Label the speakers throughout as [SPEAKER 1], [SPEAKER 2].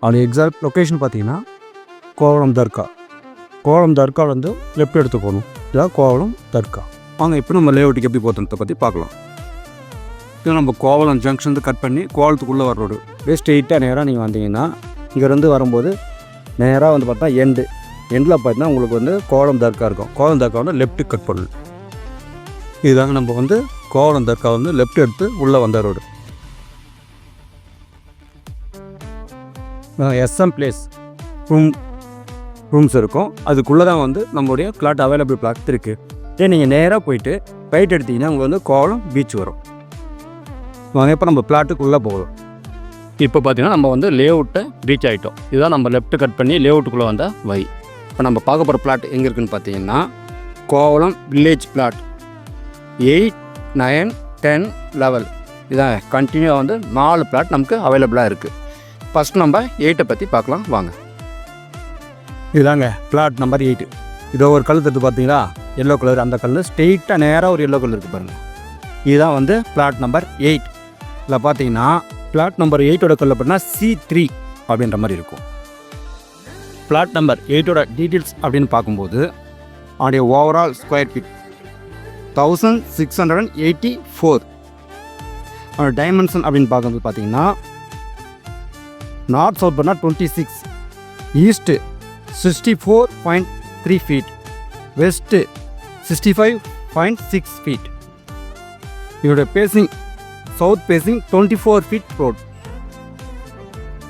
[SPEAKER 1] அது exact location பார்த்தீங்கன்னா கோவளம் தர்கா. கோவளம் தர்கா வந்து லெஃப்ட் எடுத்து போகணும். இதான் கோவளம் தர்கா. வாங்க இப்போ நம்ம லேஅவுட்டுக்கு எப்படி போகிறத பற்றி பார்க்கலாம். இது நம்ம கோவளம் ஜங்ஷன் கட் பண்ணி கோவளத்துக்குள்ளே வர ரோடு. ஸ்ட்ரெயிட்டாக நேராக நீங்கள் வந்தீங்கன்னா இங்கேருந்து வரும்போது நேராக வந்து பார்த்தா எண்டில் பார்த்தீங்கன்னா உங்களுக்கு வந்து கோவளம் தர்கா இருக்கும். கோவளம் தர்கா வந்து லெஃப்ட்டு கட் பண்ணணும். இதுதாங்க நம்ம வந்து கோவளம் தர்கா வந்து லெஃப்ட் எடுத்து உள்ளே வந்த ரோடு. எஸ்எம் பிளேஸ் ரூம்ஸ் இருக்கும். அதுக்குள்ளே தான் வந்து நம்மளுடைய பிளாட் அவைலபிள் பிளாட் இருக்குது. இதே நீங்கள் நேராக போயிட்டு ரைட் எடுத்திங்கன்னா உங்களுக்கு வந்து கோவளம் பீச் வரும். வாங்க இப்போ நம்ம பிளாட்டுக்குள்ளே போகலாம். இப்போ பார்த்தீங்கன்னா நம்ம வந்து லேஅவுட்டை ரீச் ஆகிட்டோம். இதுதான் நம்ம லெஃப்ட்டு கட் பண்ணி லேஅவுட்டுக்குள்ளே வந்த வழி. இப்போ நம்ம பார்க்க போகிற பிளாட் எங்கே இருக்குதுன்னு பார்த்தீங்கன்னா கோவளம் வில்லேஜ் பிளாட் 8, 9, 10, 11 இதான் கண்டினியூவாக வந்து 4 பிளாட் நமக்கு அவைலபிளாக இருக்குது. ஃபஸ்ட் நம்ம 8 பற்றி பார்க்கலாம் வாங்க. இதுதாங்க பிளாட் நம்பர் 8. இதோ ஒரு கல் எடுத்து பார்த்தீங்களா, எல்லோ கலர். அந்த கல் ஸ்ட்ரெயிட்டாக நேராக ஒரு எல்லோ கலர் இருக்குது பாருங்கள். இதுதான் வந்து பிளாட் நம்பர் 8. இதில் பார்த்தீங்கன்னா பிளாட் நம்பர் 8ஓட கல் அப்படின்னா C3 அப்படின்ற மாதிரி இருக்கும். பிளாட் நம்பர் 8ஓட டீட்டெயில்ஸ் அப்படின்னு பார்க்கும்போது அதோடைய ஓவரால் ஸ்கொயர் ஃபீட் 1684. அதோட டைமென்ஷன் அப்படின்னு பார்க்கும்போது பார்த்தீங்கன்னா நார்த் சவுத் பண்ணால் 26, ஈஸ்ட்டு 64.3 ஃபீட், வெஸ்ட்டு 65.6 ஃபீட். இதோட facing south facing 24 feet road.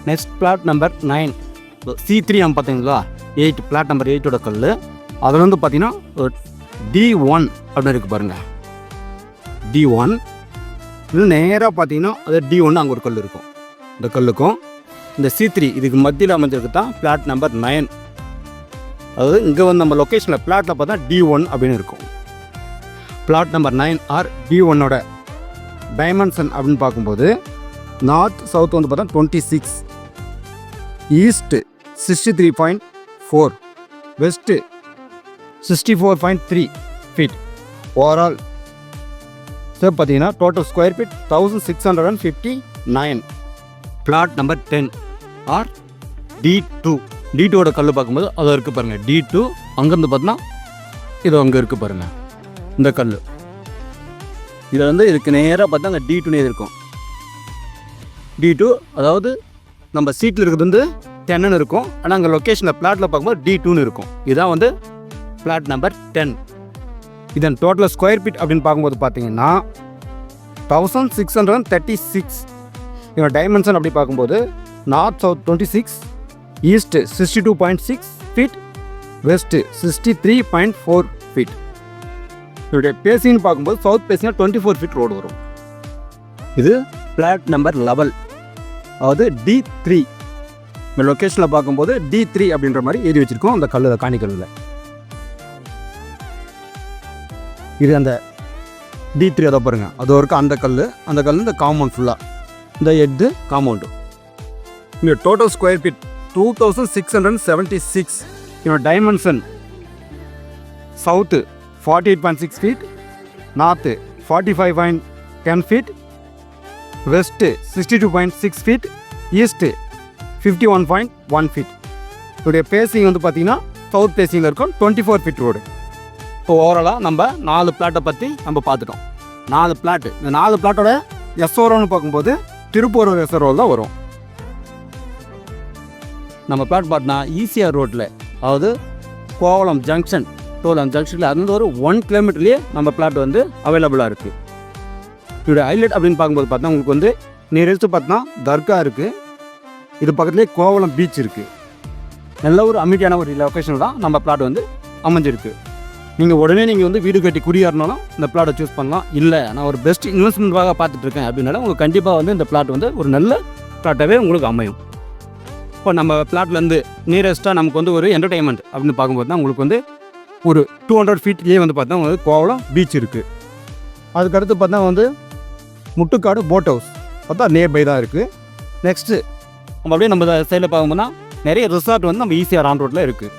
[SPEAKER 1] Next plot number 9 C3 பார்த்தீங்களா, 8 பிளாட் நம்பர் 8ஓட கல். அதில் வந்து பார்த்தீங்கன்னா D1 அப்படின்னு இருக்குது பாருங்கள். D1 இது நேராக பார்த்தீங்கன்னா அது D1 அங்கே ஒரு கல் இருக்கும். இந்த கல்லுக்கும் இந்த C3 இதுக்கு மத்தியில் அமைஞ்சிருக்கு தான் பிளாட் நம்பர் 9. அதாவது இங்கே வந்து நம்ம லொக்கேஷனில் பிளாட்டில் பார்த்தா D1 அப்படின்னு இருக்கும். பிளாட் நம்பர் 9 ஆர் D1ஓட டைமென்ஷன் அப்படின்னு பார்க்கும்போது நார்த் சவுத் வந்து பார்த்தா 26, east 63.4, west 64.3 feet. Overall sir பார்த்தீங்கன்னா total square feet 1659. Plot number 10 or D2. D2ஓட கல் பார்க்கும்போது அதை இருக்குது பாருங்கள். D2 அங்கேருந்து பார்த்தீங்கன்னா இது அங்கே இருக்குது பாருங்கள் இந்த கல். இதில் வந்து இதுக்கு நேராக பார்த்தா அங்கே D2 இருக்கும். D2 அதாவது நம்ம சீட்டில் இருக்கிறது வந்து 10 இருக்கும். ஆனால் அங்கே லொக்கேஷனில் பிளாட்டில் பார்க்கும்போது D2 இருக்கும். இதுதான் வந்து பிளாட் நம்பர் 10. இதன் டோட்டல் ஸ்கொயர் ஃபீட் அப்படின்னு பார்க்கும்போது பார்த்தீங்கன்னா 1636. இதோட டைமென்ஷன் அப்படி பார்க்கும்போது north south 26, east 62.6 feet, west 63.4 feet. இதோடைய பேசிங்னு பார்க்கும்போது சவுத் பேசிங்காக 24 ஃபீட் ரோடு வரும். இது பிளாட் நம்பர் 11 அதாவது D3. இந்த லொக்கேஷனில் பார்க்கும்போது D3 அப்படின்ற மாதிரி எழுதி வச்சுருக்கோம் அந்த கல்லில் காணிக்கல்லில். இது அந்த D3 அதை பாருங்கள், அது வரைக்கும் அந்த கல் இந்த காம்பவுண்ட் ஃபுல்லாக இந்த எட்டு காம்பவுண்டு. இந்த டோட்டல் ஸ்கொயர் ஃபீட் 2676. இதோட dimension south 48.6 feet, north 45.10 feet, west 62.6 feet, east 51.1 feet. இதோடைய பேசிங் வந்து பார்த்திங்கன்னா சவுத் பேசிங்கில் இருக்கும் 24 ஃபீட் ரோடு. இப்போ ஓவராலாக நம்ம 4 பிளாட்டை பற்றி நம்ம பார்த்துட்டோம். 4 பிளாட்டு. இந்த 4 பிளாட்டோட எஸ்ஓரோன்னு பார்க்கும்போது திருப்பூர் எஸ்ஓரோல் தான் வரும். நம்ம பிளாட் பார்த்தோன்னா ஈசிஆர் ரோட்டில், அதாவது கோவளம் ஜங்ஷன் ஜங்ஷனில் அது ஒரு 1 கிலோமீட்டர்லேயே நம்ம பிளாட் வந்து அவைலபிளாக இருக்குது. இதோட ஹைலைட் அப்படின்னு பார்க்கும்போது பார்த்தா உங்களுக்கு வந்து நியரஸ்ட்டு பார்த்தா தர்கா இருக்குது. இது பக்கத்துலேயே கோவளம் பீச் இருக்குது. நல்ல ஒரு அமைதியான ஒரு லொக்கேஷனில் தான் நம்ம பிளாட் வந்து அமைஞ்சிருக்கு. நீங்கள் உடனே நீங்கள் வந்து வீடு கட்டி குடியேறினாலும் இந்த பிளாட்டை சூஸ் பண்ணலாம். இல்லை நான் ஒரு பெஸ்ட் இன்வெஸ்ட்மெண்ட்டாக பார்த்துட்ருக்கேன் அப்படின்னாலும் உங்களுக்கு கண்டிப்பாக வந்து இந்த பிளாட் வந்து ஒரு நல்ல பிளாட்டாகவே உங்களுக்கு அமையும். இப்போ நம்ம பிளாட்லேருந்து நியரஸ்ட்டாக நமக்கு வந்து ஒரு என்டர்டைன்மெண்ட் அப்படின்னு பார்க்கும்போது தான் உங்களுக்கு வந்து ஒரு 200 ஃபீட்லேயே வந்து பார்த்தா உங்களுக்கு கோவளம் பீச் இருக்குது. அதுக்கடுத்து பார்த்தா வந்து முட்டுக்காடு போட் ஹவுஸ் பார்த்தா நியர்பை தான் இருக்குது. நெக்ஸ்ட்டு நம்ம அப்படியே நம்ம சைடில் பார்க்கும்போது நிறைய ரிசார்ட் வந்து நம்ம ஈஸியாக ஆன் ரோட்டில் இருக்குது.